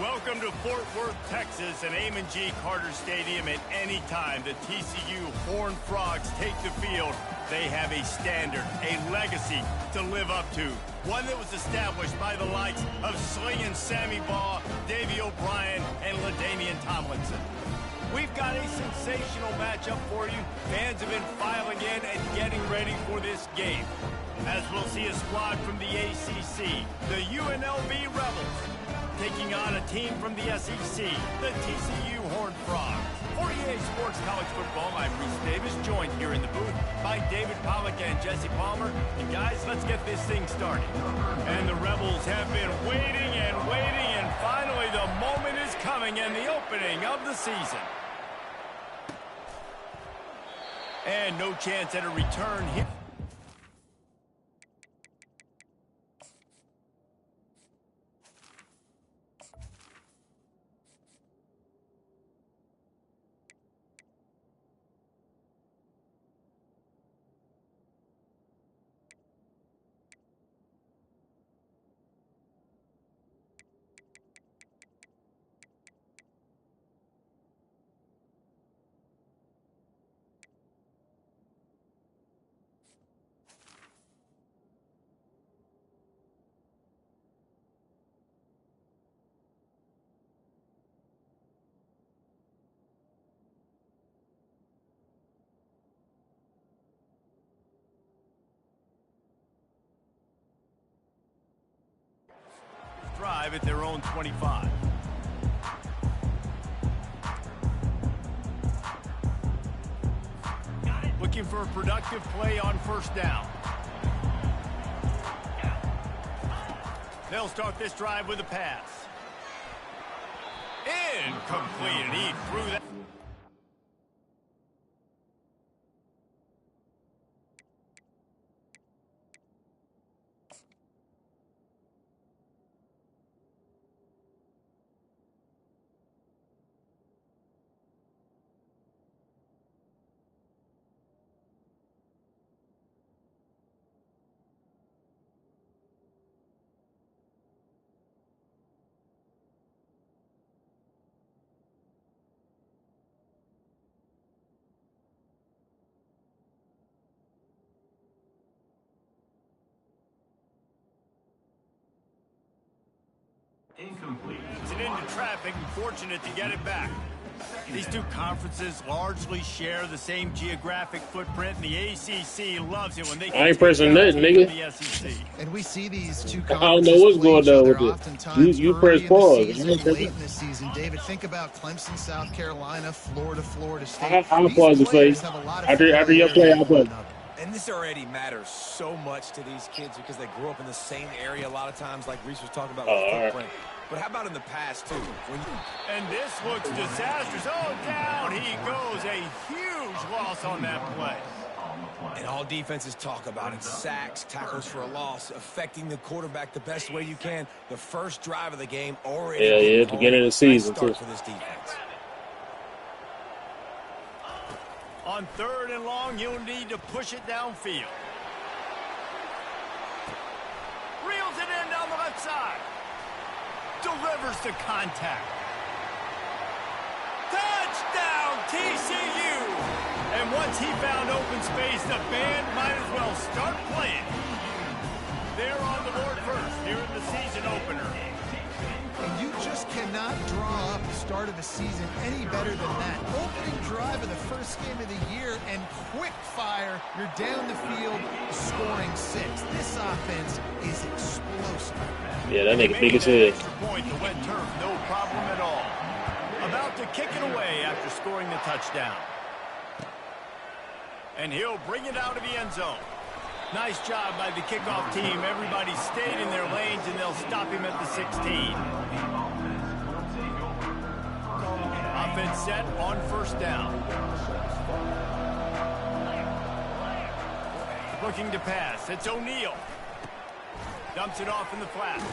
Welcome to Fort Worth, Texas, and Amon G. Carter Stadium. At any time the TCU Horned Frogs take the field, they have a standard, a legacy to live up to. One that was established by the likes of Slingin' Sammy Baugh, Davey O'Brien, and LaDainian Tomlinson. We've got a sensational matchup for you. Fans have been filing in and getting ready for this game, as we'll see a squad from the ACC, the UNLV Rebels, taking on a team from the SEC, the TCU Horned Frogs. For EA Sports College Football, I'm Reese Davis, joined here in the booth by David Pollack and Jesse Palmer. And guys, let's get this thing started. And the Rebels have been waiting, and finally the moment is coming, and the opening of the season. And no chance at a return here. Drive at their own 25. Looking for a productive play on first down. They'll start this drive with a pass. Incomplete, and he threw that. Incomplete. It's into traffic and fortunate to get it back. These two conferences largely share the same geographic footprint, and the ACC loves it when they I ain't pressing nothing, nigga. The SEC. And we see these two I don't know what's going on with it. You press pause. Late in the season, David, think about Clemson, South Carolina, Florida State. I'll pause the play. After your play, I'll pause. And this already matters so much to these kids because they grew up in the same area a lot of times, like Reese was talking about with footprint. But how about in the past, too? And this looks disastrous. Oh, down he goes. A huge loss on that play. And all defenses talk about it. Sacks, tackles for a loss, affecting the quarterback the best way you can. The first drive of the game already. Yeah, beginning of the season, too. For this defense. On 3rd and long, you'll need to push it downfield. Reels it in down the left side. Delivers to contact. Touchdown, TCU! And once he found open space, the band might as well start playing. They're on the board first here in the season opener. And you just cannot draw up the start of a season any better than that. Opening drive of the first game of the year and quick fire. You're down the field scoring 6. This offense is explosive. Yeah, that nigga big as hell. Point to wet turf, no problem at all. About to kick it away after scoring the touchdown. And he'll bring it out of the end zone. Nice job by the kickoff team. Everybody stayed in their lanes, and they'll stop him at the 16. Offense set on first down. Looking to pass. It's O'Neal. Dumps it off in the flats.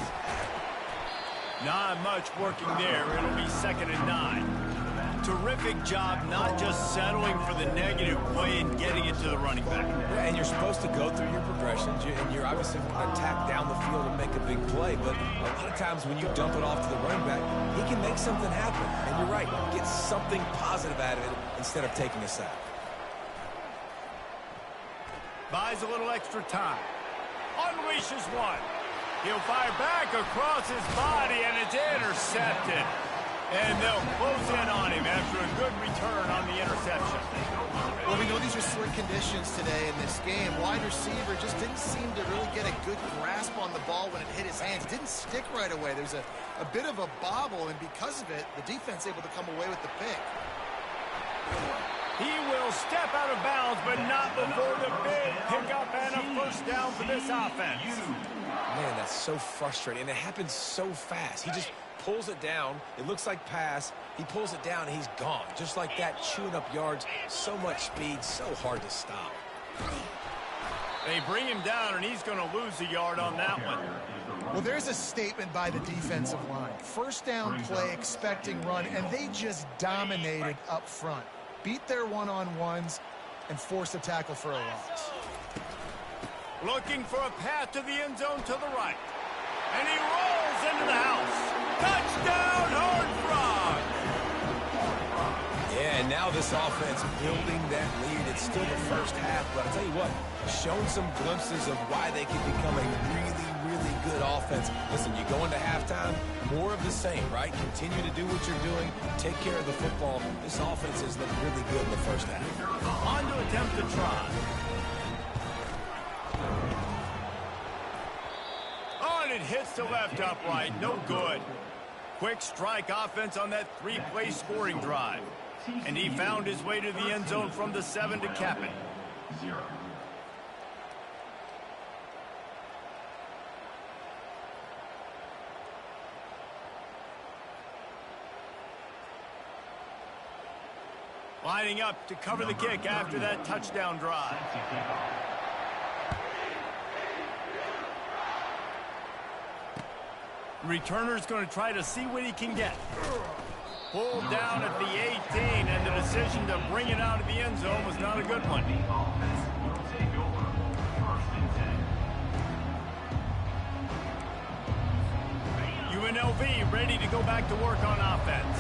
Not much working there. It'll be 2nd and 9. Terrific job not just settling for the negative play and getting it to the running back. Yeah, and you're supposed to go through your progressions, and you're obviously going to attack down the field and make a big play, but a lot of times when you dump it off to the running back, he can make something happen. And you're right, get something positive out of it instead of taking a sack. Buys a little extra time. Unleashes one. He'll fire back across his body, and it's intercepted. And they'll close in on him after a good return on the interception. Well, we know these are slick conditions today in this game. Wide receiver just didn't seem to really get a good grasp on the ball when it hit his hands. Didn't stick right away. There's a bit of a bobble, and because of it, the defense able to come away with the pick. He will step out of bounds, but not before the big pickup and a first down for this offense. Man, that's so frustrating, and it happens so fast. He just pulls it down. It looks like pass. He pulls it down, and he's gone. Just like that, chewing up yards. So much speed, so hard to stop. They bring him down, and he's going to lose a yard on that one. Well, there's a statement by the defensive line. First down play, expecting run, and they just dominated up front. Beat their one-on-ones and forced a tackle for a loss. Looking for a path to the end zone to the right. And he rolls into the house. Touchdown, Horned Frog! Yeah, and now this offense building that lead. It's still the first half, but I tell you what, shown some glimpses of why they can become a really, really good offense. Listen, you go into halftime, more of the same, right? Continue to do what you're doing, take care of the football. This offense has looked really good in the first half. On to attempt to try. Oh, and it hits the left upright. No good. Quick strike offense on that three-play scoring drive. And he found his way to the end zone from the 7 to cap it. Lining up to cover the kick after that touchdown drive. Returner's going to try to see what he can get. Pulled down at the 18, and the decision to bring it out of the end zone was not a good one. UNLV ready to go back to work on offense.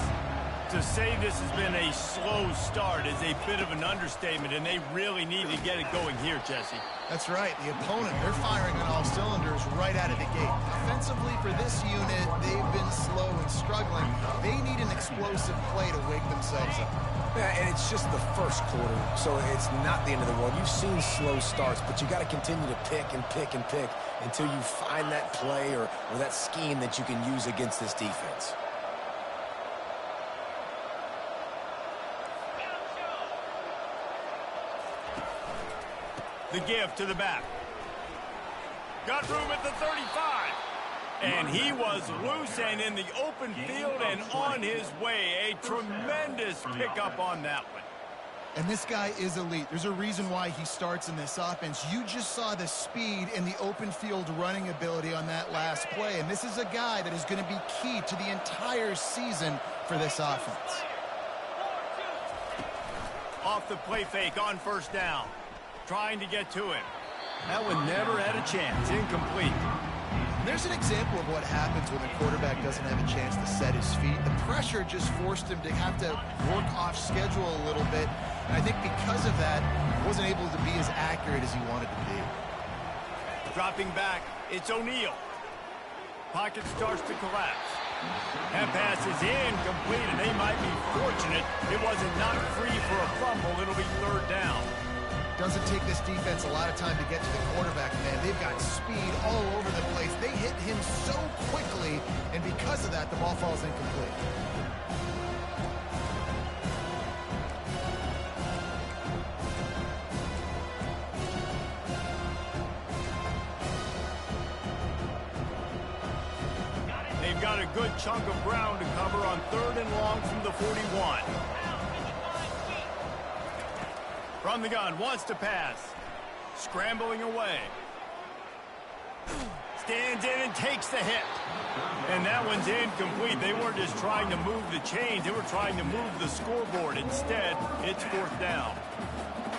To say this has been a slow start is a bit of an understatement, and they really need to get it going here, Jesse. That's right. The opponent, they're firing on all cylinders right out of the gate. Offensively for this unit, they've been slow and struggling. They need an explosive play to wake themselves up. Yeah, and it's just the first quarter, so it's not the end of the world. You've seen slow starts, but you got to continue to pick and pick and pick until you find that play or that scheme that you can use against this defense. The give to the back. Got room at the 35. And he was loose and in the open field and on his way. A tremendous pickup on that one. And this guy is elite. There's a reason why he starts in this offense. You just saw the speed and the open field running ability on that last play. And this is a guy that is going to be key to the entire season for this offense. Off the play fake on first down. Trying to get to him. That one never had a chance. Incomplete. There's an example of what happens when the quarterback doesn't have a chance to set his feet. The pressure just forced him to have to work off schedule a little bit. And I think because of that, he wasn't able to be as accurate as he wanted to be. Dropping back, it's O'Neal. Pocket starts to collapse. That pass is incomplete, and they might be fortunate it wasn't knocked free for a fumble. It'll be third down. Doesn't take this defense a lot of time to get to the quarterback, man. They've got speed all over the place. They hit him so quickly, and because of that, the ball falls incomplete. They've got a good chunk of ground to cover on third and long from the 41. From the gun, wants to pass. Scrambling away. stands in and takes the hit. And that one's incomplete. They weren't just trying to move the chains. They were trying to move the scoreboard. Instead, it's fourth down.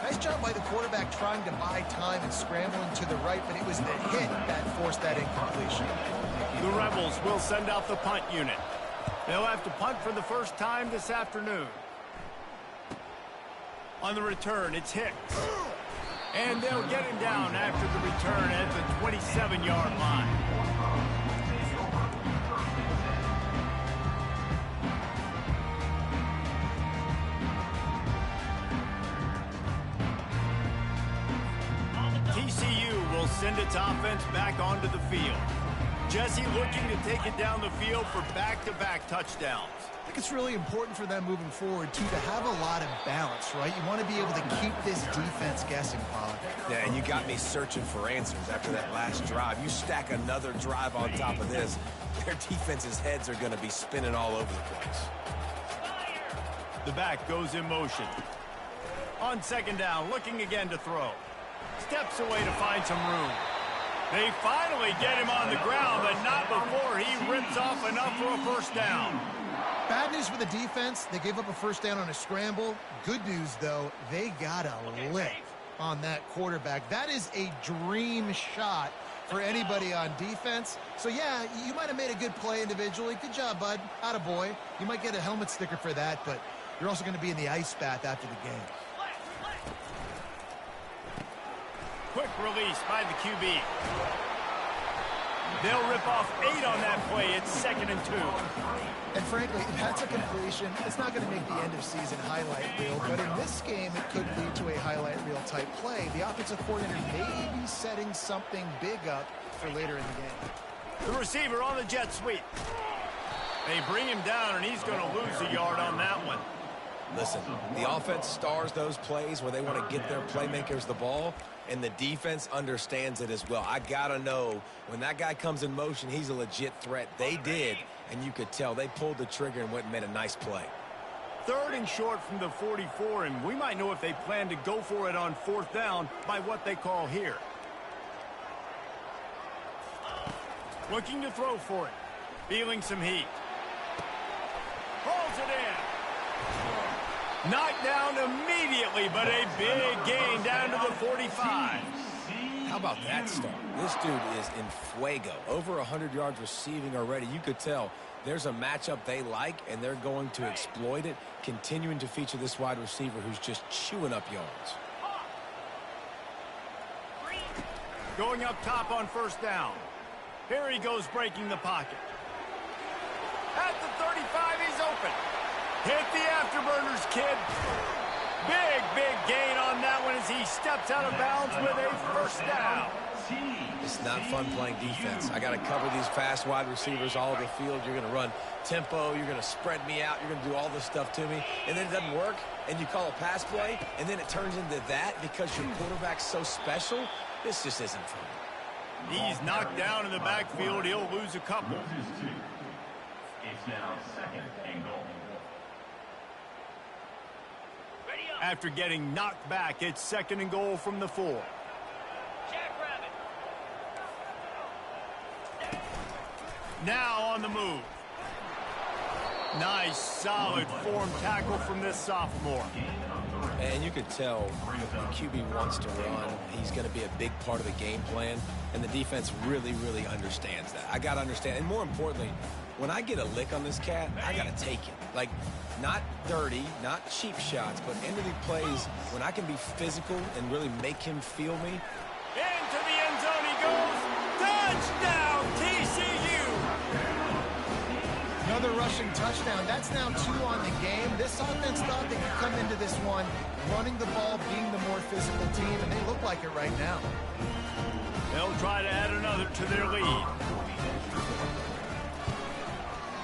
Nice job by the quarterback trying to buy time and scrambling to the right, but it was the hit that forced that incompletion. The Rebels will send out the punt unit. They'll have to punt for the first time this afternoon. On the return, it's Hicks. And they'll get him down after the return at the 27-yard line. TCU will send its offense back onto the field. Jesse looking to take it down the field for back-to-back touchdowns. I think it's really important for them moving forward, too, to have a lot of balance, right? You want to be able to keep this defense guessing, Pollard. Yeah, and you got me searching for answers after that last drive. You stack another drive on top of this, their defense's heads are going to be spinning all over the place. The back goes in motion. On second down, looking again to throw. Steps away to find some room. They finally get him on the ground, but not before he rips off enough for a first down. Bad news for the defense. They gave up a first down on a scramble. Good news, though, they got a lick on that quarterback. That is a dream shot for anybody on defense. So, yeah, you might have made a good play individually. Good job, bud. Attaboy. You might get a helmet sticker for that, but you're also going to be in the ice bath after the game. Quick release by the QB. They'll rip off 8 on that play. It's 2nd and 2. And frankly, if that's a completion, it's not going to make the end-of-season highlight reel. But in this game, it could lead to a highlight reel type play. The offensive coordinator may be setting something big up for later in the game. The receiver on the jet sweep. They bring him down, and he's going to lose a yard on that one. Listen, the offense stars those plays where they want to get their playmakers the ball, and the defense understands it as well. I got to know when that guy comes in motion, he's a legit threat. They did, and you could tell they pulled the trigger and went and made a nice play. 3rd and short from the 44, and we might know if they plan to go for it on 4th down by what they call here. Looking to throw for it. Feeling some heat. Pulls it in. Knocked down immediately, but a big gain down to the 45. How about that start? This dude is in fuego. Over 100 yards receiving already. You could tell there's a matchup they like, and they're going to exploit it, continuing to feature this wide receiver who's just chewing up yards. Going up top on 1st down. Here he goes breaking the pocket. At the 35, he's open. Hit the afterburners, kid. Big gain on that one as he steps out of bounds with a first down. It's not fun playing defense. I got to cover these fast wide receivers all over the field. You're going to run tempo. You're going to spread me out. You're going to do all this stuff to me. And then it doesn't work, and you call a pass play, and then it turns into that because your quarterback's so special. This just isn't fun. He's knocked down in the backfield. He'll lose a couple. It's now 2nd and goal. After getting knocked back, it's 2nd and goal from the 4. Now on the move. Nice, solid form tackle from this sophomore. And you could tell if the QB wants to run, he's going to be a big part of the game plan, and the defense really understands that. I got to understand, and more importantly, when I get a lick on this cat, I got to take it. Like, not dirty, not cheap shots, but into the plays when I can be physical and really make him feel me. Into the end zone he goes. Touchdown, TCU! Another rushing touchdown. That's now 2 on the game. This offense thought they could come into this one running the ball, being the more physical team, and they look like it right now. They'll try to add another to their lead.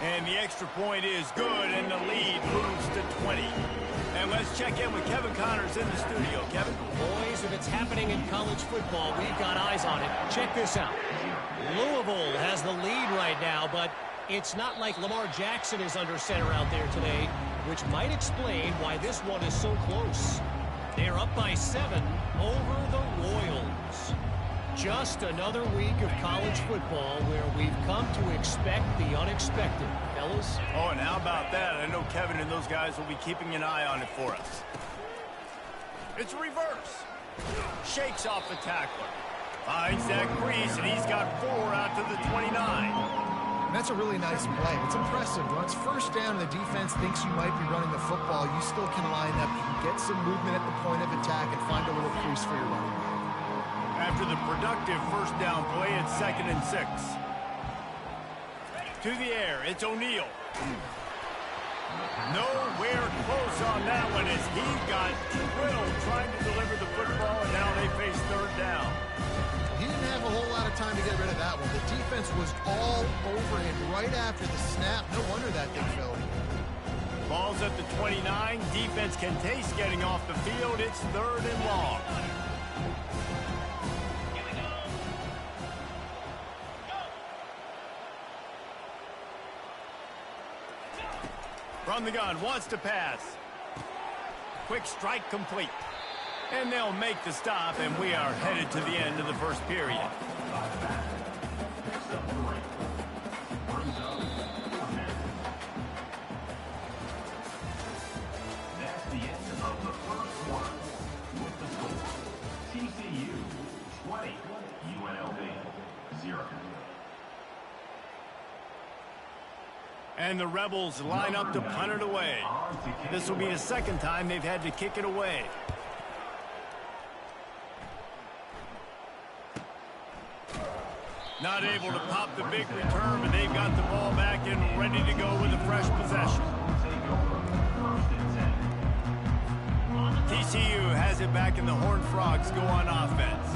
And the extra point is good, and the lead moves to 20. And let's check in with Kevin Connors in the studio. Kevin? Boys, if it's happening in college football, we've got eyes on it. Check this out. Louisville has the lead right now, but it's not like Lamar Jackson is under center out there today, which might explain why this one is so close. They're up by 7 over the Royals. Just another week of college football where we've come to expect the unexpected. Fellas? Oh, and how about that? I know Kevin and those guys will be keeping an eye on it for us. It's a reverse. Shakes off the tackler. Finds that crease, and he's got 4 out to the 29. That's a really nice play. It's impressive. Once first down, the defense thinks you might be running the football. You still can line up. You can get some movement at the point of attack and find a little crease for your running back. After the productive first down play, it's 2nd and 6. To the air, it's O'Neal. Nowhere close on that one as he got drilled trying to deliver the football, and now they face 3rd down. He didn't have a whole lot of time to get rid of that one. The defense was all over him right after the snap. No wonder that thing fell. Ball's at the 29. Defense can taste getting off the field. It's 3rd and long. From the gun, wants to pass. Quick strike complete. And they'll make the stop, and we are headed to the end of the first period. That's the end of the first one. With the score, TCU 20, UNLV 0. And the Rebels line up to punt it away. This will be the 2nd time they've had to kick it away. Not able to pop the big return, but they've got the ball back and ready to go with a fresh possession. TCU has it back, and the Horned Frogs go on offense.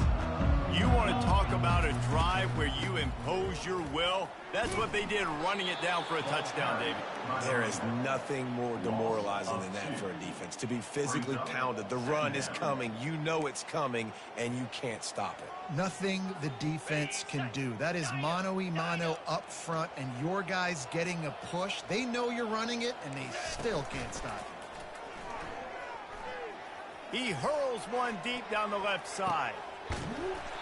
You want to talk about a drive where you impose your will? That's what they did, running it down for a touchdown, David. There is nothing more demoralizing than that for a defense. To be physically pounded. The run is coming. You know it's coming, and you can't stop it. Nothing the defense can do. That is mano-a-mano up front, and your guys getting a push. They know you're running it, and they still can't stop it. He hurls one deep down the left side.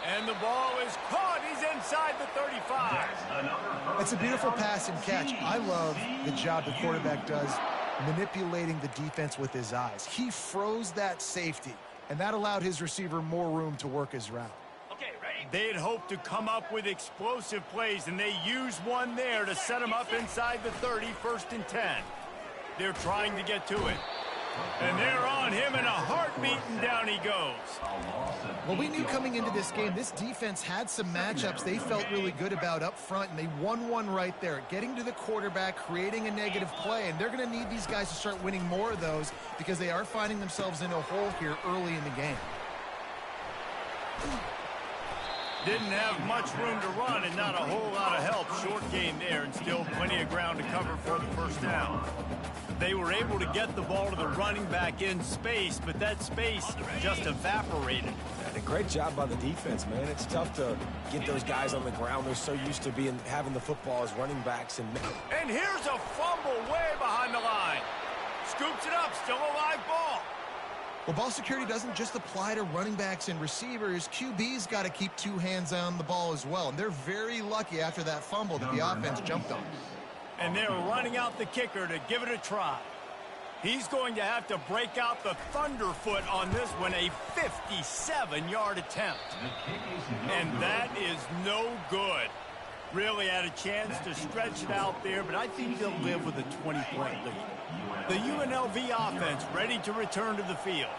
And the ball is caught. He's inside the 35. It's a beautiful pass and catch. I love the job the quarterback does manipulating the defense with his eyes. He froze that safety, and that allowed his receiver more room to work his route. Okay, ready? They'd hoped to come up with explosive plays, and they used one there to set him up inside the 30, 1st and 10. They're trying to get to it. And they're on him in a heartbeat, and down he goes. Well, we knew coming into this game, this defense had some matchups they felt really good about up front, and they won one right there, getting to the quarterback, creating a negative play, and they're going to need these guys to start winning more of those because they are finding themselves in a hole here early in the game. Didn't have much room to run and not a whole lot of help. Short game there, and still plenty of ground to cover for the first down. They were able to get the ball to the running back in space, but that space just evaporated. And a great job by the defense, man. It's tough to get those guys on the ground. They're so used to having the football as running backs. And here's a fumble way behind the line. Scoops it up, still a live ball. Well, ball security doesn't just apply to running backs and receivers. QB's got to keep 2 hands on the ball as well. And they're very lucky after that fumble that the offense jumped on. And they're running out the kicker to give it a try. He's going to have to break out the thunderfoot on this one, a 57-yard attempt. And that is no good. Really had a chance to stretch it out there, but I think they'll live with a 20-point lead. The UNLV offense ready to return to the field.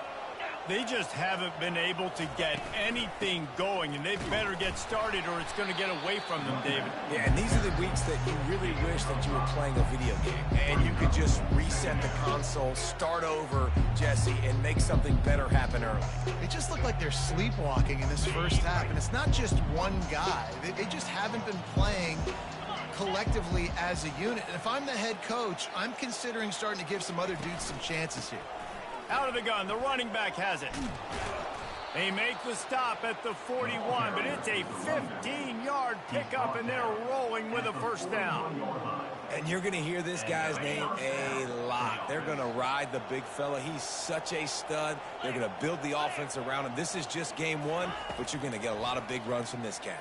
They just haven't been able to get anything going, and they better get started or it's going to get away from them, David. Yeah, and these are the weeks that you really wish that you were playing a video game, and you could just reset the console, start over, Jesse, and make something better happen early. It just looked like they're sleepwalking in this first half, and it's not just one guy. They just haven't been playing collectively as a unit. And if I'm the head coach, I'm considering starting to give some other dudes some chances here. Out of the gun, the running back has it. They make the stop at the 41, but it's a 15-yard pickup, and they're rolling with a first down. And you're going to hear this guy's name a lot. They're going to ride the big fella. He's such a stud. They're going to build the offense around him. This is just game one, but you're going to get a lot of big runs from this cat.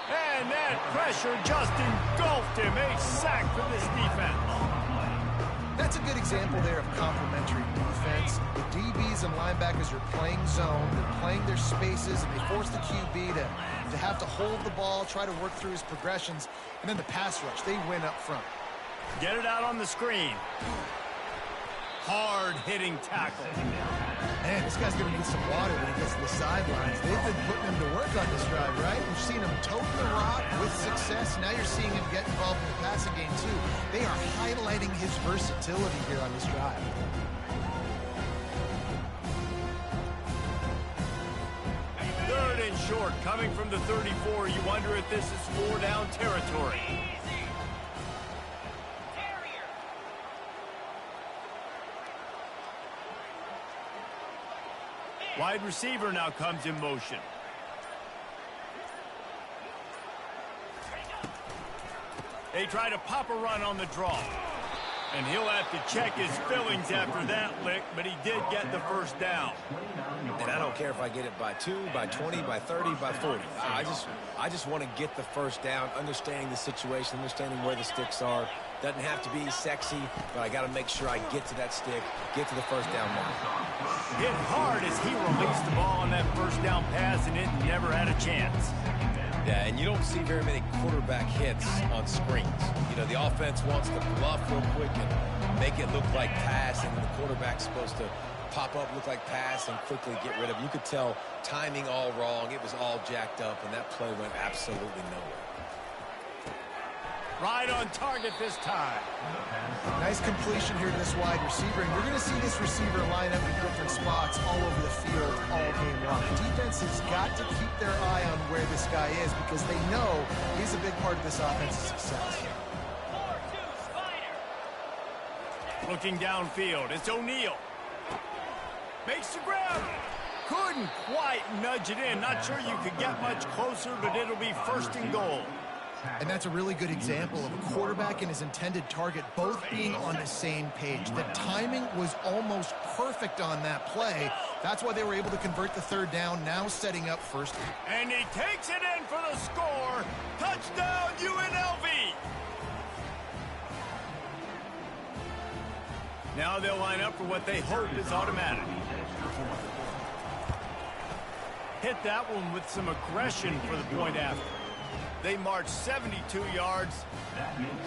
And that pressure just engulfed him. A sack for this defense. That's a good example there of complementary defense. The DBs and linebackers are playing zone. They're playing their spaces, and they force the QB to have to hold the ball, try to work through his progressions, and then the pass rush, they win up front. Get it out on the screen. Hard-hitting tackle. Man, this guy's going to need some water when he gets to the sidelines. They've been putting him to work on this drive, right? We've seen him tote the rock with success. Now you're seeing him get involved in the passing game, too. They are highlighting his versatility here on this drive. Third and short, coming from the 34. You wonder if this is 4-down territory. Wide receiver now comes in motion. They try to pop a run on the draw. And he'll have to check his fillings after that lick, but he did get the first down. And I don't care if I get it by 2, by 20, by 30, by 40. I just want to get the first down, understanding the situation, understanding where the sticks are. Doesn't have to be sexy, but I got to make sure I get to that stick, get to the first down mark. Hit hard as he released the ball on that first down pass, and it never had a chance. Yeah, and you don't see very many quarterback hits on screens. You know, the offense wants to bluff real quick and make it look like pass, and the quarterback's supposed to pop up, look like pass, and quickly get rid of it. You could tell timing all wrong. It was all jacked up, and that play went absolutely nowhere. Right on target this time. Nice completion here to this wide receiver, and you're going to see this receiver line up in different spots all over the field all game long. The defense has got to keep their eye on where this guy is because they know he's a big part of this offense's success. Looking downfield, it's O'Neal. Makes the grab. Couldn't quite nudge it in. Not sure you could get much closer, but it'll be first and goal. And that's a really good example of a quarterback and his intended target both being on the same page. The timing was almost perfect on that play. That's why they were able to convert the third down, now setting up first. And he takes it in for the score. Touchdown, UNLV. Now they'll line up for what they hope is automatic. Hit that one with some aggression for the point after. They marched 72 yards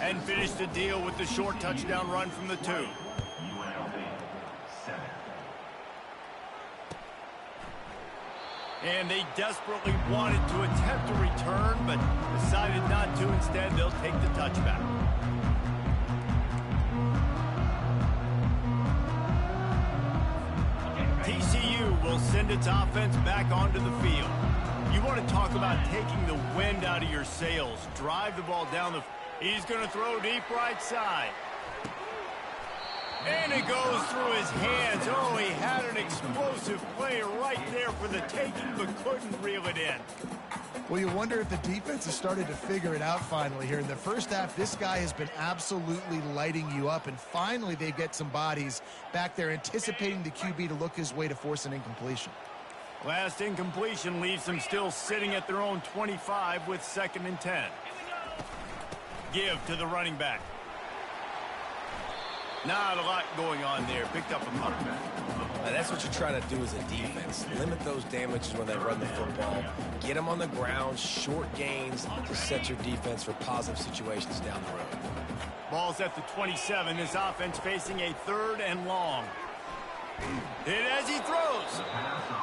and finished the deal with the short touchdown run from the 2. And they desperately wanted to attempt a return, but decided not to. Instead, they'll take the touchback. TCU will send its offense back onto the field. You want to talk about taking the wind out of your sails. Drive the ball down the... He's going to throw deep right side. And it goes through his hands. Oh, he had an explosive play right there for the taking, but couldn't reel it in. Well, you wonder if the defense has started to figure it out finally here. In the first half, this guy has been absolutely lighting you up, and finally they get some bodies back there anticipating the QB to look his way to force an incompletion. Last incompletion leaves them still sitting at their own 25 with 2nd and 10. Give to the running back. Not a lot going on there. Picked up a punt. Now that's what you're trying to do as a defense. Limit those damages when they run the football. Get them on the ground, short gains to set your defense for positive situations down the road. Ball's at the 27. This offense facing a 3rd and long. Hit as he throws.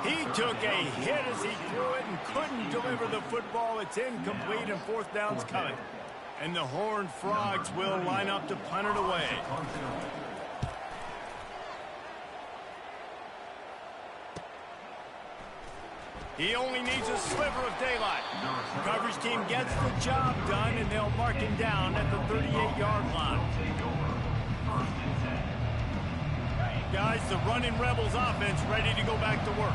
He took a hit as he threw it and couldn't deliver the football. It's incomplete and 4th down's coming. And the Horned Frogs will line up to punt it away. He only needs a sliver of daylight. The coverage team gets the job done, and they'll mark him down at the 38-yard line. Guys, the running Rebels offense ready to go back to work.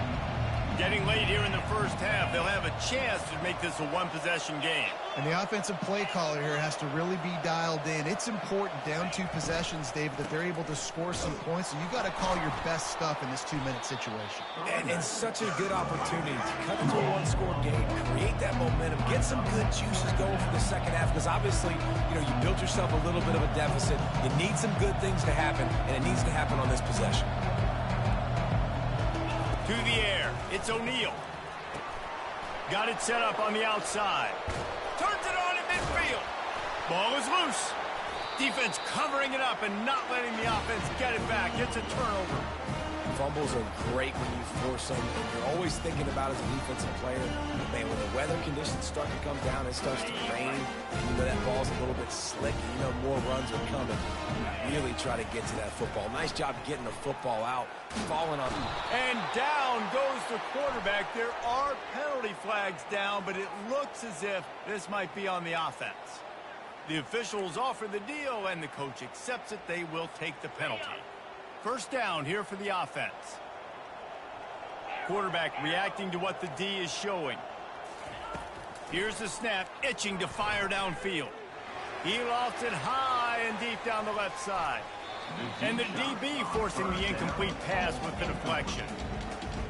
Getting late here in the first half, they'll have a chance to make this a one-possession game. And the offensive play caller here has to really be dialed in. It's important down 2 possessions, David, that they're able to score some points. So you got to call your best stuff in this 2-minute situation. And such a good opportunity to cut into a one-score game, create that momentum, get some good juices going for the second half. Because obviously, you built yourself a little bit of a deficit. You need some good things to happen, and it needs to happen on this possession. To the air, it's O'Neal. Got it set up on the outside. Turns it on in midfield. Ball is loose. Defense covering it up and not letting the offense get it back. It's a turnover. Fumbles are great when you force them, and you're always thinking about as a defensive player, man, when the weather conditions start to come down, it starts to rain, and that ball's a little bit slick, and more runs are coming. You really try to get to that football. Nice job getting the football out, falling on. And down goes the quarterback. There are penalty flags down, but it looks as if this might be on the offense. The officials offer the deal, and the coach accepts it. They will take the penalty. First down here for the offense. Quarterback reacting to what the D is showing. Here's the snap, itching to fire downfield. He lofts it high and deep down the left side. And the DB forcing the incomplete pass with the deflection.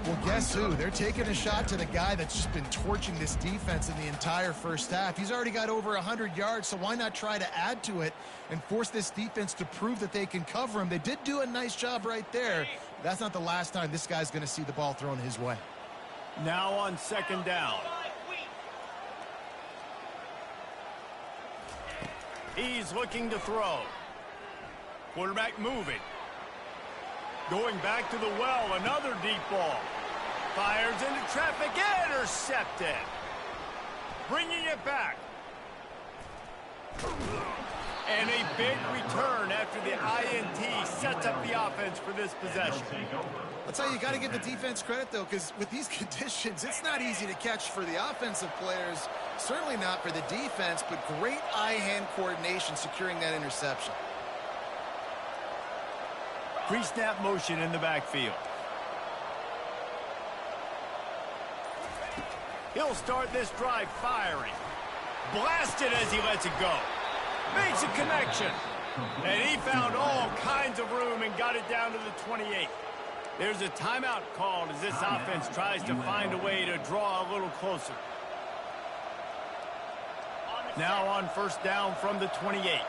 Well, guess who? They're taking a shot to the guy that's just been torching this defense in the entire first half. He's already got over 100 yards, so why not try to add to it and force this defense to prove that they can cover him? They did do a nice job right there. That's not the last time this guy's going to see the ball thrown his way. Now on second down. He's looking to throw. Quarterback moving. Going back to the well, another deep ball. Fires into traffic, intercepted. Bringing it back. And a big return after the INT sets up the offense for this possession. I'll tell you, you got to give the defense credit, though, because with these conditions, it's not easy to catch for the offensive players. Certainly not for the defense, but great eye-hand coordination securing that interception. Pre-snap motion in the backfield. He'll start this drive firing. Blasted as he lets it go. Makes a connection. And he found all kinds of room and got it down to the 28. There's a timeout called as this offense tries to find a way to draw a little closer. Now on first down from the 28.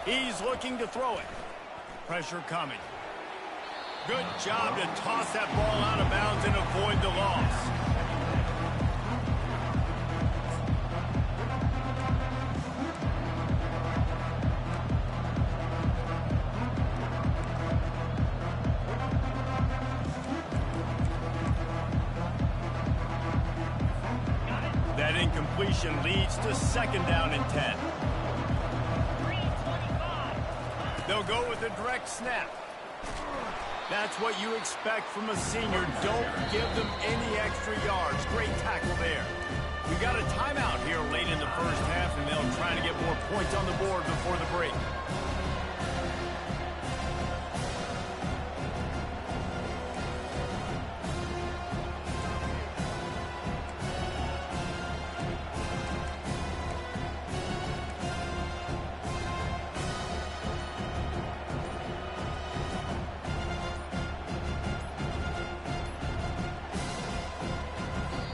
He's looking to throw it. Pressure coming. Good job to toss that ball out of bounds and avoid the loss. That incompletion leads to second down and 10. They'll go with a direct snap. That's what you expect from a senior. Don't give them any extra yards. Great tackle there. We got a timeout here late in the first half, and they'll try to get more points on the board before the break.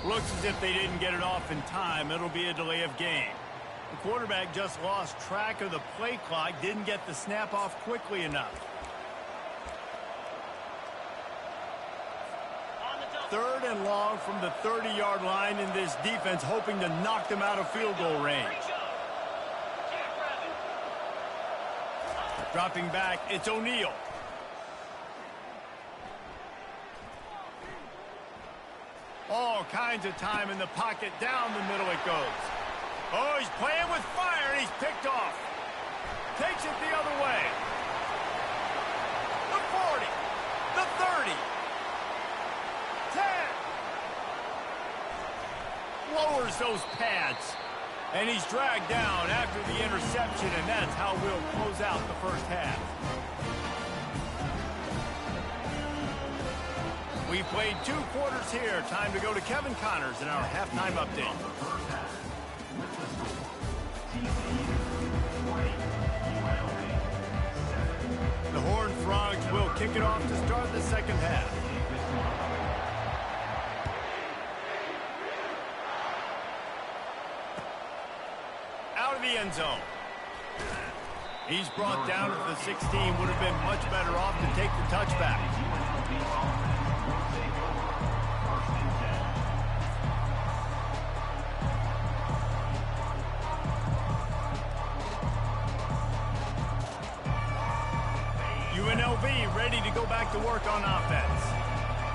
Looks as if they didn't get it off in time. It'll be a delay of game. The quarterback just lost track of the play clock, didn't get the snap off quickly enough. Third and long from the 30-yard line, in this defense hoping to knock them out of field goal range. Dropping back, it's O'Neal. All kinds of time in the pocket. Down the middle it goes. Oh, he's playing with fire, and he's picked off. Takes it the other way. The 40. The 30. 10. Lowers those pads. And he's dragged down after the interception, and that's how we'll close out the first half. We played 2 quarters here. Time to go to Kevin Connors in our halftime update. The Horned Frogs will kick it off to start the second half. Out of the end zone. He's brought down at the 16. Would have been much better off to take the touchback. UNLV ready to go back to work on offense.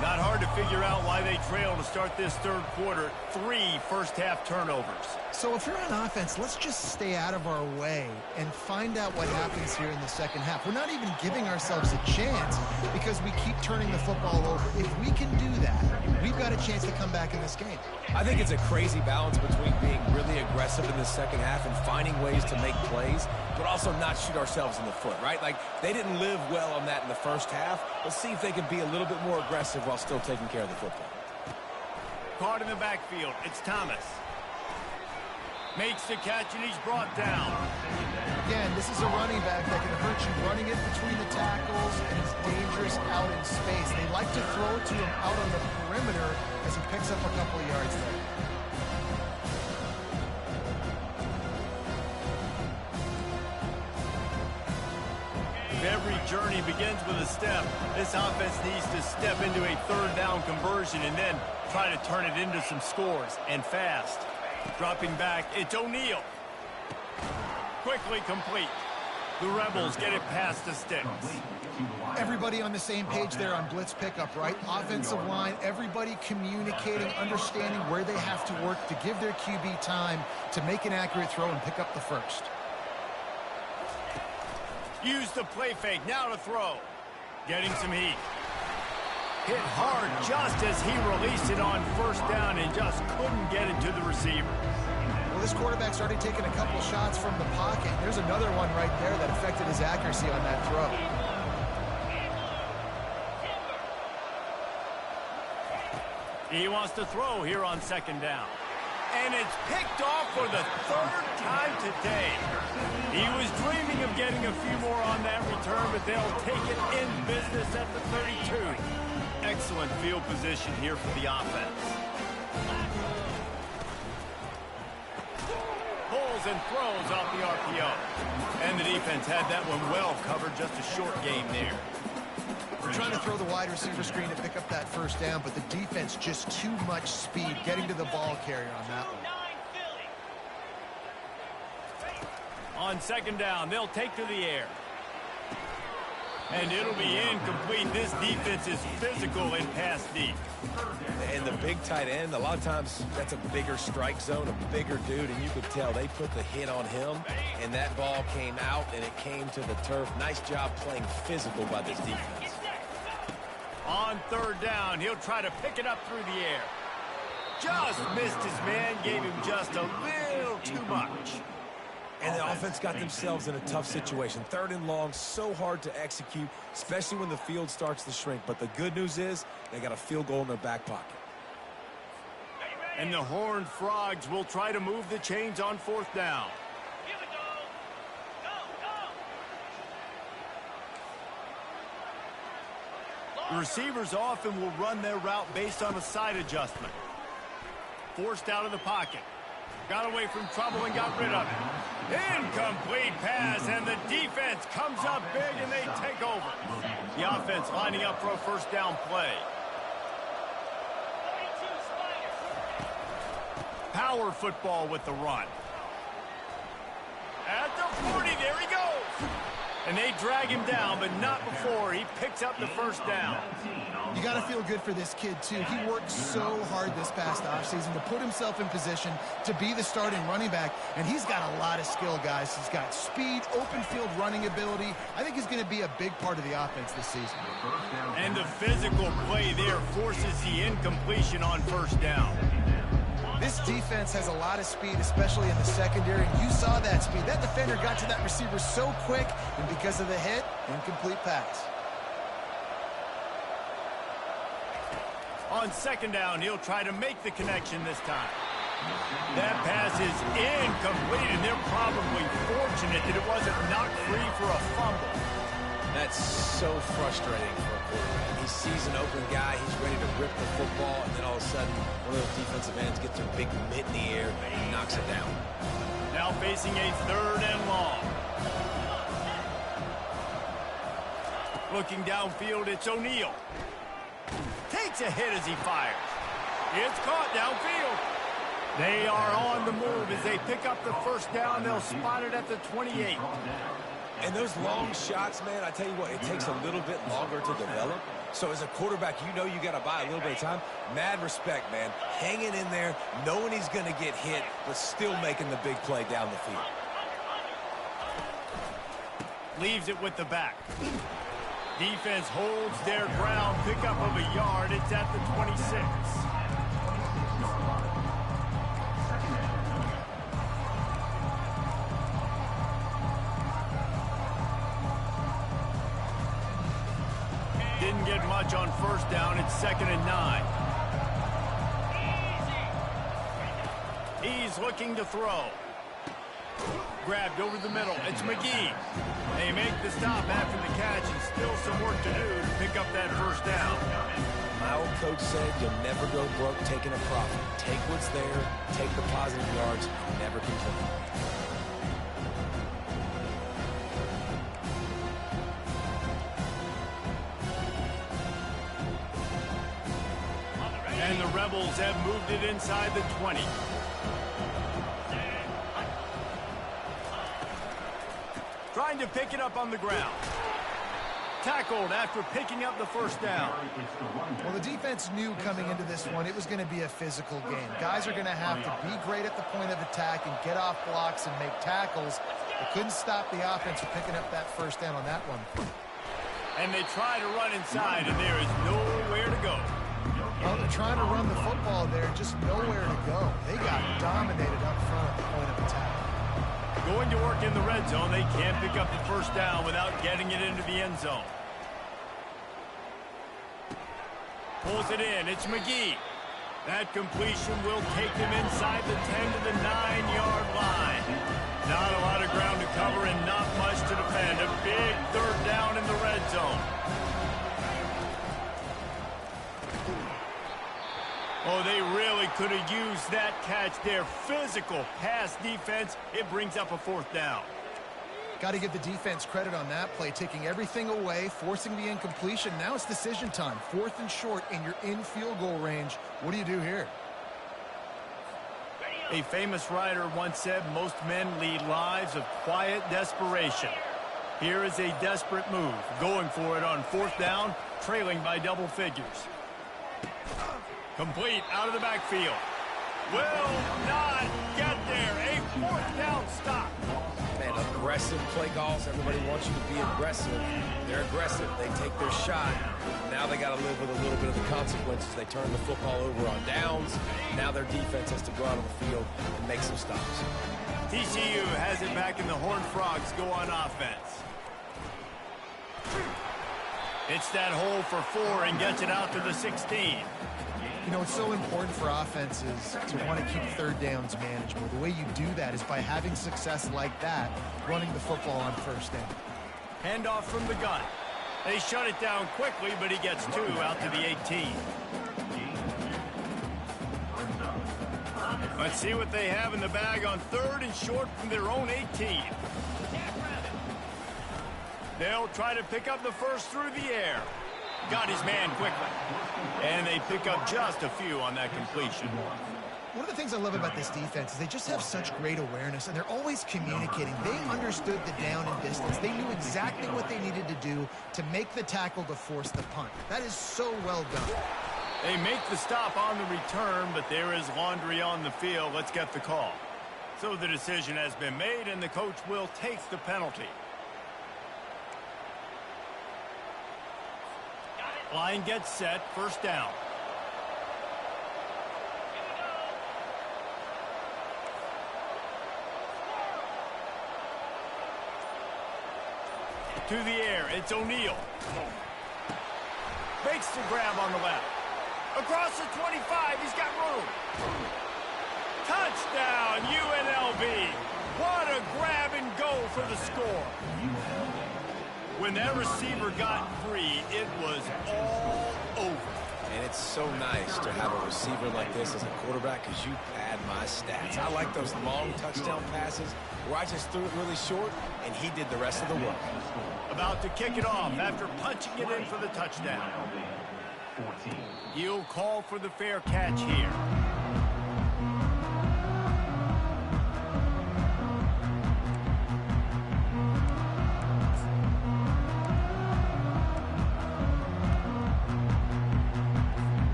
Not hard to figure out why they trail to start this third quarter. 3 first-half turnovers. So if you're on offense, let's just stay out of our way and find out what happens here in the second half. We're not even giving ourselves a chance because we keep turning the football over. If we can do that, we've got a chance to come back in this game. I think it's a crazy balance between being really aggressive in the second half and finding ways to make plays, but also not shoot ourselves in the foot, right? Like, they didn't live well on that in the first half. Let's see if they can be a little bit more aggressive while still taking care of the football. Caught in the backfield. It's Thomas. Makes the catch, and he's brought down. Again, this is a running back that can hurt you running it between the tackles, and he's dangerous out in space. They like to throw it to him out on the perimeter as he picks up a couple of yards there. Every journey begins with a step. This offense needs to step into a third down conversion and then try to turn it into some scores, and fast. Dropping back, it's O'Neal. Quickly complete. The Rebels get it past the sticks. Everybody on the same page there on blitz pickup, right? Offensive line, everybody communicating, understanding where they have to work to give their QB time to make an accurate throw and pick up the first. Use the play fake, now to throw. Getting some heat. Hit hard just as he released it on first down and just couldn't get it to the receiver. Well, this quarterback's already taken a couple shots from the pocket. There's another one right there that affected his accuracy on that throw. He wants to throw here on second down. And it's picked off for the 3rd time today. He was dreaming of getting a few more on that return, but they'll take it in business at the 32. Excellent field position here for the offense. Pulls and throws off the RPO. And the defense had that one well covered, just a short game there. We're trying to throw the wide receiver screen to pick up that first down, but the defense just too much speed getting to the ball carrier on that one. On second down, they'll take to the air. And it'll be incomplete. This defense is physical and pass deep. And the big tight end, a lot of times that's a bigger strike zone, a bigger dude, and you could tell they put the hit on him, and that ball came out, and it came to the turf. Nice job playing physical by this defense. On third down, he'll try to pick it up through the air. Just missed his man, gave him just a little too much. And the offense got themselves in a tough situation. 3rd and long, so hard to execute, especially when the field starts to shrink. But the good news is they got a field goal in their back pocket. And the Horned Frogs will try to move the chains on 4th down. The receivers often will run their route based on a side adjustment. Forced out of the pocket. Got away from trouble and got rid of it. Incomplete pass, and the defense comes up big, and they take over. The offense lining up for a first down play. Power football with the run. At the 40, there he goes. And they drag him down, but not before he picks up the first down. You got to feel good for this kid, too. He worked so hard this past offseason to put himself in position to be the starting running back, and he's got a lot of skill, guys. He's got speed, open field running ability. I think he's going to be a big part of the offense this season. And the physical play there forces the incompletion on first down. This defense has a lot of speed, especially in the secondary, and you saw that speed. That defender got to that receiver so quick, and because of the hit, incomplete pass. On second down, he'll try to make the connection this time. That pass is incomplete, and they're probably fortunate that it wasn't knocked free for a fumble. That's so frustrating for a quarterback. He sees an open guy, he's ready to rip the football, and then all of a sudden, one of those defensive ends gets a big mitt in the air and knocks it down. Now facing a 3rd and long. Looking downfield, it's O'Neal. Takes a hit as he fires. It's caught downfield. They are on the move as they pick up the first down. They'll spot it at the 28. And those long shots, man, I tell you what, it takes a little bit longer to develop. So as a quarterback, you know you got to buy a little bit of time. Mad respect, man. Hanging in there, knowing he's going to get hit, but still making the big play down the field. Leaves it with the back. Defense holds their ground. Pickup of a yard. It's at the 26. Didn't get much on first down. It's 2nd and 9. He's looking to throw. Grabbed over the middle. It's McGee. They make the stop after the catch, and still some work to do to pick up that first down. My old coach said you'll never go broke taking a profit. Take what's there, take the positive yards, and never complain. And the Rebels have moved it inside the 20. Trying to pick it up on the ground. Tackled after picking up the first down. Well, the defense knew coming into this one it was going to be a physical game. Guys are going to have to be great at the point of attack and get off blocks and make tackles. They couldn't stop the offense from picking up that first down on that one. And they try to run inside, and there is nowhere to go. Well, they're trying to run the football there, just nowhere to go. They got dominated up front at the point of attack. Going to work in the red zone. They can't pick up the first down without getting it into the end zone. Pulls it in. It's McGee. That completion will take them inside the 10 to the 9-yard line. Not a lot of ground to cover and not much to defend. A big 3rd down in the red zone. Oh, they really could have used that catch there. Physical pass defense. It brings up a 4th down. Got to give the defense credit on that play, taking everything away, forcing the incompletion. Now it's decision time. 4th and short, and you're in field goal range. What do you do here? A famous writer once said, most men lead lives of quiet desperation. Here is a desperate move. Going for it on 4th down, trailing by double figures. Complete out of the backfield. Will not get there. A 4th down stop. Man, aggressive play calls. Everybody wants you to be aggressive. They're aggressive. They take their shot. Now they got to live with a little bit of the consequences. They turn the football over on downs. Now their defense has to go out on the field and make some stops. TCU has it back, and the Horned Frogs go on offense. It's that hole for 4 and gets it out to the 16. You know, it's so important for offenses to want to keep 3rd downs manageable. The way you do that is by having success like that, running the football on 1st down. Handoff from the gun. They shut it down quickly, but he gets 2 out to the 18. Let's see what they have in the bag on 3rd and short from their own 18. They'll try to pick up the first through the air. Got his man quickly. And they pick up just a few on that completion. One of the things I love about this defense is they just have such great awareness, and they're always communicating. They understood the down and distance. They knew exactly what they needed to do to make the tackle to force the punt. That is so well done. They make the stop on the return, but there is laundry on the field. Let's get the call. So the decision has been made, and the coach will take the penalty. Line gets set, 1st down. To the air, it's O'Neal. Makes the grab on the left. Across the 25, he's got room. Touchdown, UNLV. What a grab and go for the score. When that receiver got free, it was all over. And it's so nice to have a receiver like this as a quarterback because you pad my stats. I like those long touchdown passes where I just threw it really short and he did the rest of the work. About to kick it off after punching it in for the touchdown. He'll call for the fair catch here.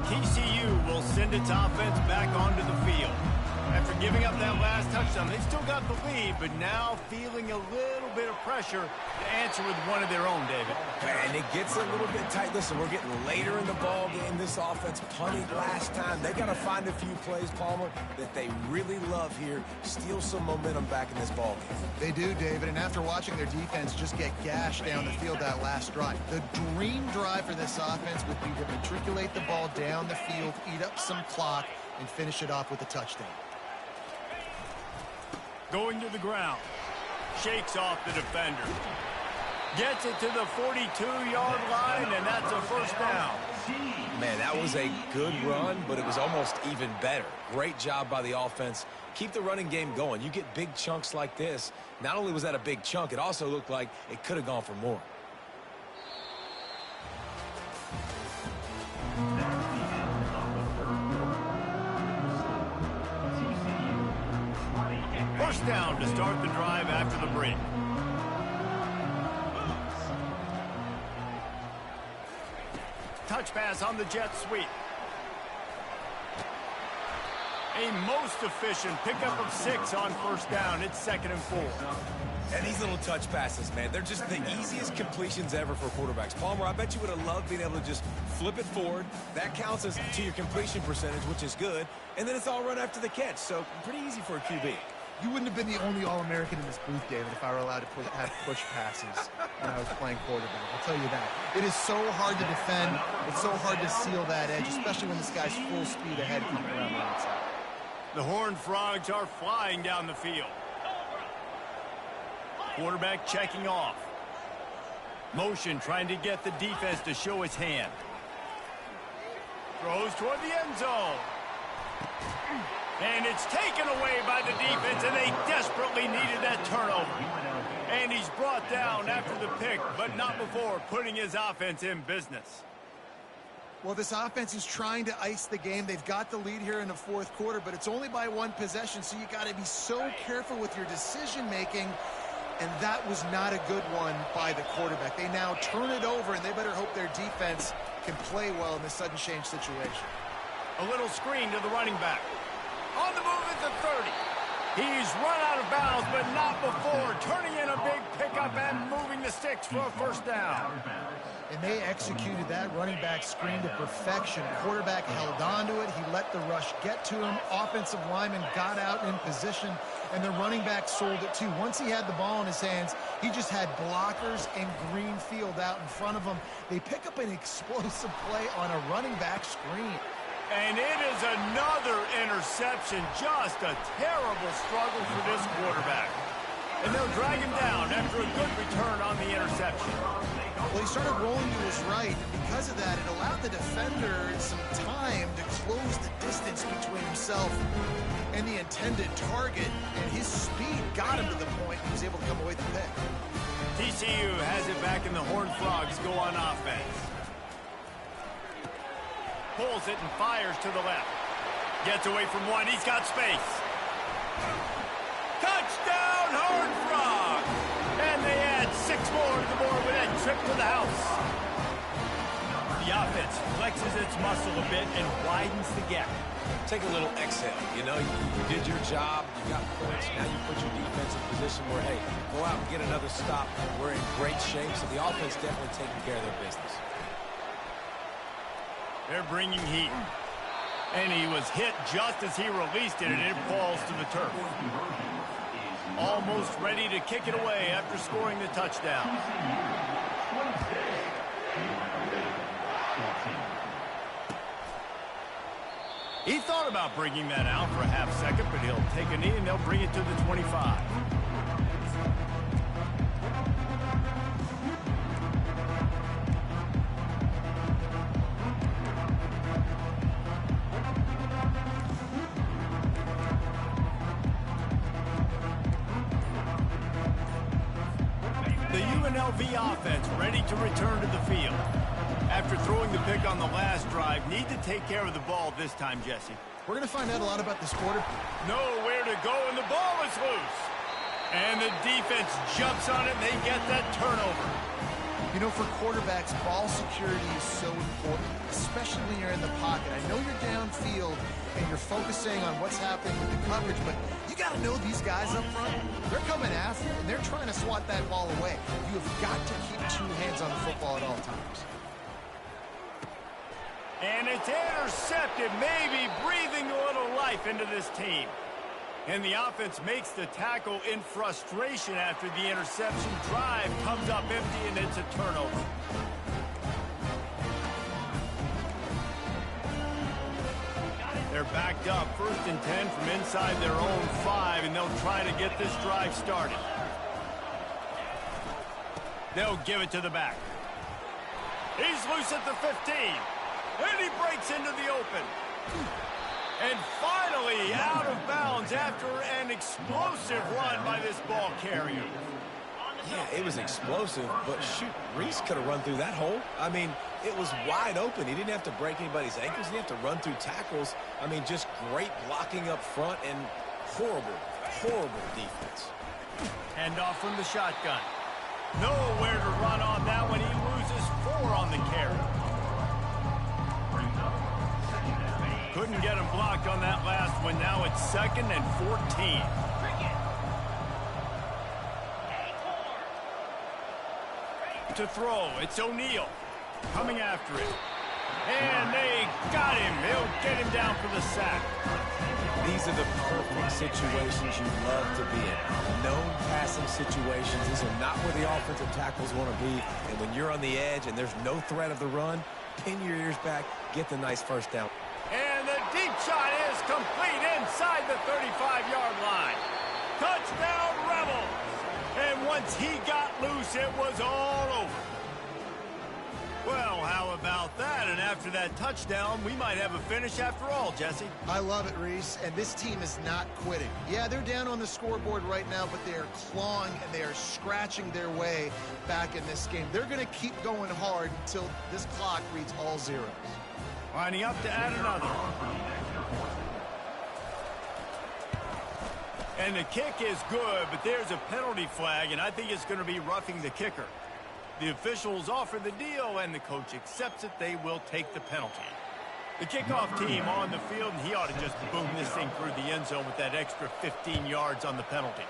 TCU will send its offense back onto the field. After giving up that last touchdown, they still got the lead, but now feeling a little bit of pressure to answer with one of their own, David. And it gets a little bit tight. Listen, we're getting later in the ball game. This offense punted last time. They got to find a few plays, Palmer, that they really love here. Steal some momentum back in this ball game. They do, David, and after watching their defense just get gashed down the field that last drive, the dream drive for this offense would be to matriculate the ball down the field, eat up some clock, and finish it off with a touchdown. Going to the ground. Shakes off the defender. Gets it to the 42-yard line, and that's a first down. Man, that was a good run, but it was almost even better. Great job by the offense. Keep the running game going. You get big chunks like this. Not only was that a big chunk, it also looked like it could have gone for more. First down to start the drive after the break. Touch pass on the jet sweep. A most efficient pickup of 6 on first down. It's 2nd and 4. And these little touch passes, man, they're just the easiest completions ever for quarterbacks. Palmer, I bet you would have loved being able to just flip it forward. That counts as to your completion percentage, which is good. And then it's all run after the catch. So pretty easy for a QB. You wouldn't have been the only All-American in this booth, David, if I were allowed to have push passes when I was playing quarterback. I'll tell you that. It is so hard to defend. It's so hard to seal that edge, especially when this guy's full speed ahead coming around the outside. The Horned Frogs are flying down the field. Quarterback checking off. Motion trying to get the defense to show his hand. Throws toward the end zone. And it's taken away by the defense, and they desperately needed that turnover. And he's brought down after the pick, but not before putting his offense in business. Well, this offense is trying to ice the game. They've got the lead here in the fourth quarter, but it's only by 1 possession, so you got to be so careful with your decision-making. And that was not a good one by the quarterback. They now turn it over, and they better hope their defense can play well in this sudden change situation. A little screen to the running back. On the move at the 30. He's run out of bounds, but not before turning in a big pickup and moving the sticks for a first down. And they executed that running back screen to perfection. Quarterback held on to it. He let the rush get to him. Offensive lineman got out in position, and the running back sold it too. Once he had the ball in his hands, he just had blockers and green field out in front of him. They pick up an explosive play on a running back screen. And it is another interception. Just a terrible struggle for this quarterback. And they'll drag him down after a good return on the interception. Well, he started rolling to his right, and because of that, it allowed the defender some time to close the distance between himself and the intended target, and his speed got him to the point he was able to come away with the pick. TCU has it back, and the Horned Frogs go on offense. Pulls it and fires to the left. Gets away from one. He's got space. Touchdown, Horned Frogs! And they add 6 more to the board with that trip to the house. The offense flexes its muscle a bit and widens the gap. Take a little exhale. You know, you did your job. You got points. Now you put your defense in a position where, hey, go out and get another stop. We're in great shape, so the offense definitely taking care of their business. They're bringing heat. And he was hit just as he released it, and it falls to the turf. Almost ready to kick it away after scoring the touchdown. thought about bringing that out for a half second, but he'll take a knee and they'll bring it to the 25. The UNLV offense ready to return to the field. After throwing the pick on the last drive, need to take care of the ball this time, Jesse. We're going to find out a lot about this quarter. Nowhere to go, and the ball is loose. And the defense jumps on it, and they get that turnover. You know, for quarterbacks, ball security is so important, especially when you're in the pocket. I know you're downfield, and you're focusing on what's happening with the coverage, but you got to know these guys up front. They're coming after you, and they're trying to swat that ball away. You have got to keep two hands on the football at all times. And it's intercepted, maybe breathing a little life into this team. And the offense makes the tackle in frustration after the interception. Drive comes up empty, and it's a turnover. They're backed up, 1st and 10 from inside their own 5, and they'll try to get this drive started. They'll give it to the back. He's loose at the 15. And he breaks into the open. And finally out of bounds after an explosive run by this ball carrier. Yeah, it was explosive, but shoot, Reese could have run through that hole. I mean, it was wide open. He didn't have to break anybody's ankles. He didn't have to run through tackles. I mean, just great blocking up front and horrible, horrible defense. Hand off from the shotgun. Nowhere to run on that one. He loses 4 on the carry. Couldn't get him blocked on that last one. Now it's 2nd and 14. To throw, it's O'Neal coming after it. And they got him. They'll get him down for the sack. These are the perfect situations you love to be in. Known passing situations. These are not where the offensive tackles want to be. And when you're on the edge and there's no threat of the run, pin your ears back, get the nice first down. And the deep shot is complete inside the 35-yard line. Touchdown, Rebels. And once he got loose, it was all over. Well, how about that? And after that touchdown, we might have a finish after all, Jesse. I love it, Reese, and this team is not quitting. Yeah, they're down on the scoreboard right now, but they are clawing and they are scratching their way back in this game. They're going to keep going hard until this clock reads all zeros. Lining up to add another. And the kick is good, but there's a penalty flag, and I think it's going to be roughing the kicker. The officials offer the deal, and the coach accepts it. They will take the penalty. The kickoff team on the field, and he ought to just boom this thing through the end zone with that extra 15 yards on the penalty.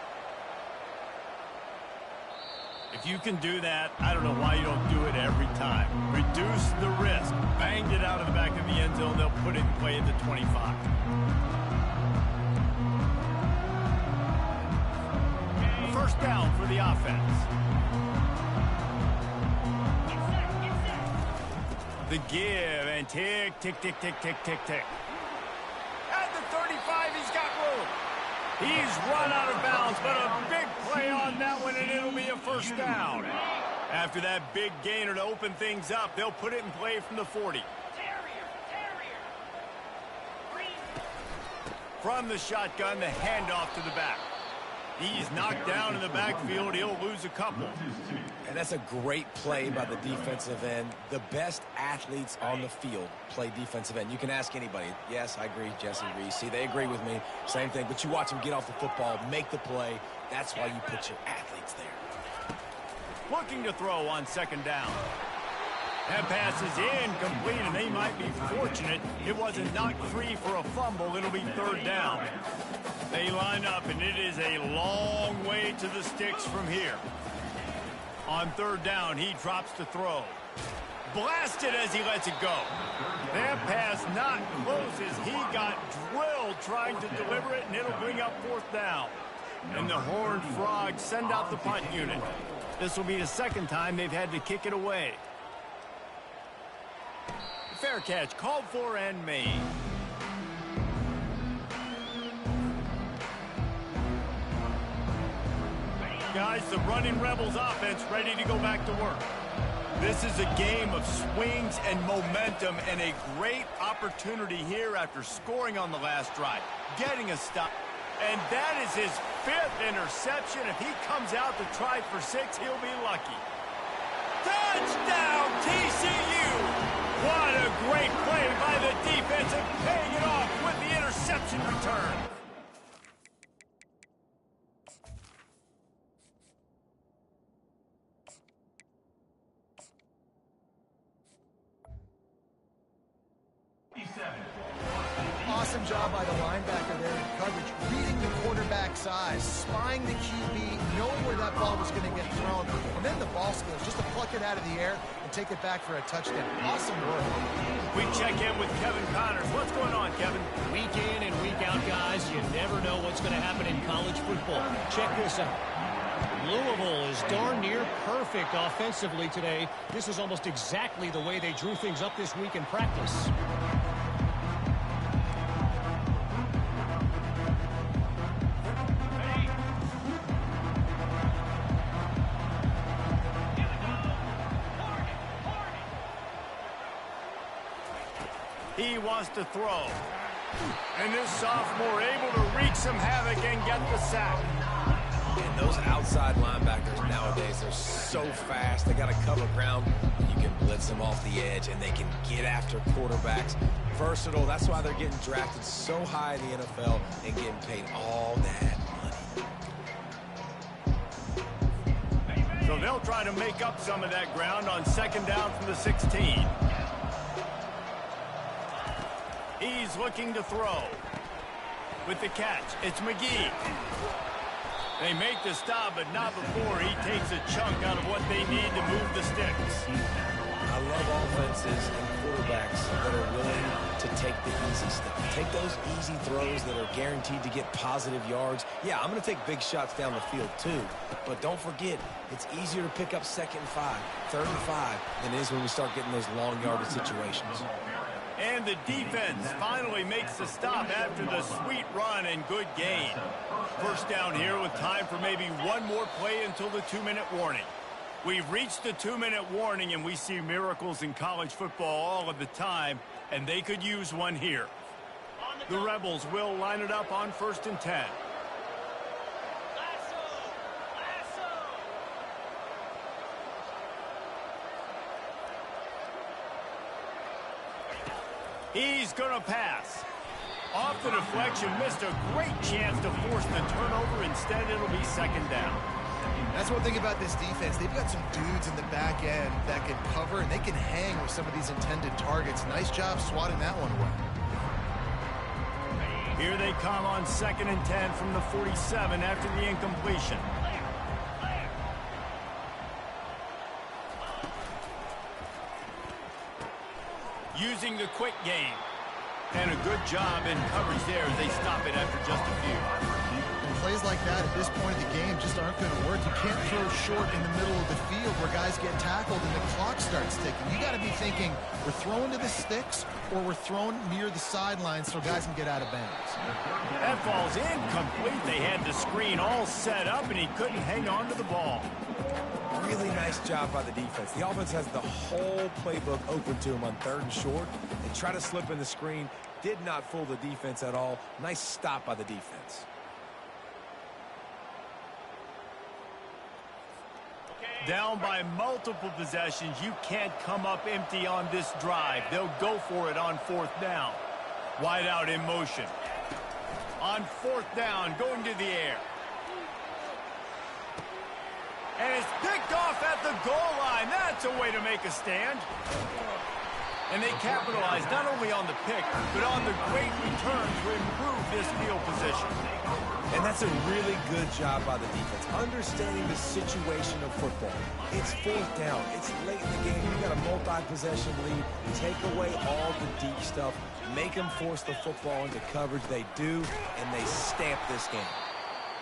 If you can do that, I don't know why you don't do it every time. Reduce the risk. Banged it out of the back of the end zone. They'll put it in play at the 25. First down for the offense. The give and tick, tick, tick, tick, tick, tick, tick. At the 35, he's got room. He's run out of bounds, but a big play on that one, and it'll be a first down. After that big gainer to open things up, they'll put it in play from the 40. From the shotgun, the handoff to the back. He's knocked down in the backfield. He'll lose a couple. And that's a great play by the defensive end. The best athletes on the field play defensive end. You can ask anybody. Yes, I agree, Jesse, Reese. See, they agree with me. Same thing. But you watch them get off the football, make the play. That's why you put your athletes there. Looking to throw on 2nd down. That pass is incomplete, and they might be fortunate it wasn't knocked free for a fumble. It'll be 3rd down. They line up, and it is a long way to the sticks from here. On 3rd down, he drops to throw. Blasted as he lets it go. That pass not close as he got drilled trying to deliver it, and it'll bring up 4th down. And the Horned Frogs send out the punt unit. This will be the 2nd time they've had to kick it away. Fair catch called for and made. guys. The running Rebels offense ready to go back to work. This is a game of swings and momentum and a great opportunity here after scoring on the last drive, getting a stop. And that is his 5th interception. If he comes out to try for 6, he'll be lucky. Touchdown, TCU! What a great play by the defense and paying it off with the interception return. Awesome job by the linebacker there in coverage, reading the quarterback's eyes, spying the QB, knowing where that ball was going to get thrown, and then the ball skills, just to pluck it out of the air and take it back for a touchdown. Awesome work. We check in with Kevin Connors. What's going on, Kevin? Week in and week out, guys, you never know what's going to happen in college football. Check this out. Louisville is darn near perfect offensively today. This is almost exactly the way they drew things up this week in practice. He wants to throw. And this sophomore able to wreak some havoc and get the sack. And those outside linebackers nowadays are so fast. They got to cover ground. You can blitz them off the edge, and they can get after quarterbacks. Versatile. That's why they're getting drafted so high in the NFL and getting paid all that money. So they'll try to make up some of that ground on 2nd down from the 16. He's looking to throw. With the catch, it's McGee. They make the stop, but not before he takes a chunk out of what they need to move the sticks. I love offenses and quarterbacks that are willing to take the easy stuff. Take those easy throws that are guaranteed to get positive yards. Yeah, I'm going to take big shots down the field too, but don't forget, it's easier to pick up 2nd and 5, 3rd and 5 than it is when we start getting those long yardage situations. And the defense finally makes the stop after the sweet run and good gain. 1st down here with time for maybe one more play until the 2-minute warning. We've reached the 2-minute warning, and we see miracles in college football all of the time, and they could use one here. The Rebels will line it up on 1st and 10. He's going to pass. Off the deflection, missed a great chance to force the turnover. Instead, it'll be 2nd down. That's one thing about this defense. They've got some dudes in the back end that can cover, and they can hang with some of these intended targets. Nice job swatting that one away. Here they come on 2nd and 10 from the 47 after the incompletion. Using the quick game. And a good job in coverage there as they stop it after just a few. And plays like that at this point of the game just aren't going to work. You can't throw short in the middle of the field where guys get tackled and the clock starts ticking. You got to be thinking we're throwing to the sticks or we're throwing near the sidelines so guys can get out of bounds. That ball's incomplete. They had the screen all set up and he couldn't hang on to the ball. Really nice job by the defense. The offense has the whole playbook open to him on 3rd and short. They try to slip in the screen. Did not fool the defense at all. Nice stop by the defense. Down by multiple possessions. You can't come up empty on this drive. They'll go for it on 4th down. Wide out in motion. On 4th down, going to the air. And it's picked off at the goal line. That's a way to make a stand. And they capitalize not only on the pick, but on the great return to improve this field position. And that's a really good job by the defense, understanding the situation of football. It's 4th down. It's late in the game. You got a multi-possession lead. Take away all the deep stuff. Make them force the football into coverage. They do, and they stamp this game.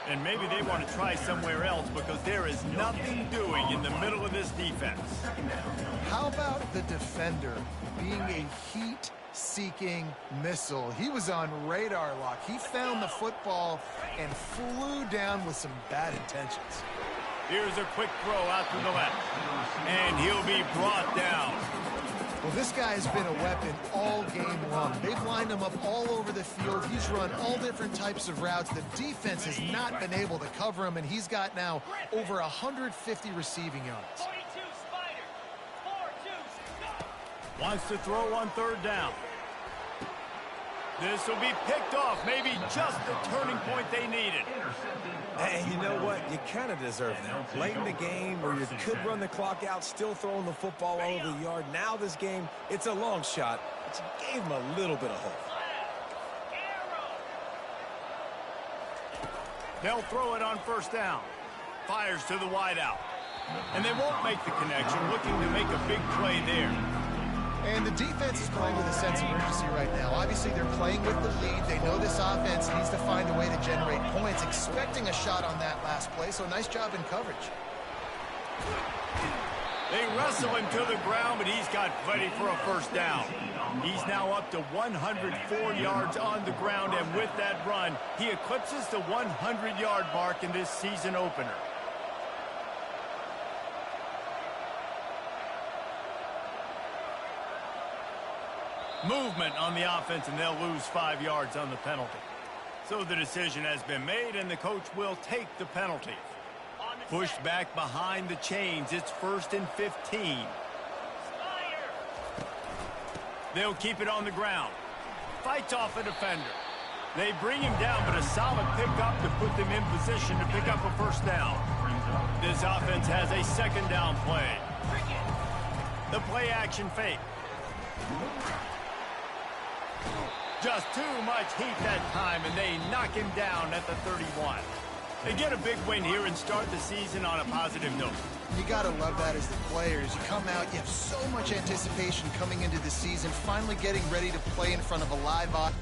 And maybe they want to try somewhere else because there is nothing doing in the middle of this defense. How about the defender being a heat-seeking missile? He was on radar lock. He found the football and flew down with some bad intentions. Here's a quick throw out to the left. And he'll be brought down. Well, this guy has been a weapon all game long. They've lined him up all over the field. He's run all different types of routes. The defense has not been able to cover him, and he's got now over 150 receiving yards. Wants to throw on third down. This will be picked off. Maybe just the turning point they needed. And you know what? You kind of deserve that. Late in the game where you could run the clock out, still throwing the football all over the yard. Now this game, it's a long shot, but you gave him a little bit of hope. They'll throw it on first down. Fires to the wideout. And they won't make the connection, looking to make a big play there. And the defense is playing with a sense of urgency right now. Obviously, they're playing with the lead. They know this offense needs to find a way to generate points, expecting a shot on that last play, so nice job in coverage. They wrestle him to the ground, but he's got plenty for a first down. He's now up to 104 yards on the ground, and with that run, he eclipses the 100-yard mark in this season opener. Movement on the offense, and they'll lose 5 yards on the penalty. So the decision has been made, and the coach will take the penalty. Pushed back behind the chains. It's 1st and 15. They'll keep it on the ground. Fights off a defender. They bring him down, but a solid pickup to put them in position to pick up a first down. This offense has a second down play. The play action fake. Just too much heat that time, and they knock him down at the 31. They get a big win here and start the season on a positive note. You got to love that as the players. You come out, you have so much anticipation coming into the season, finally getting ready to play in front of a live audience.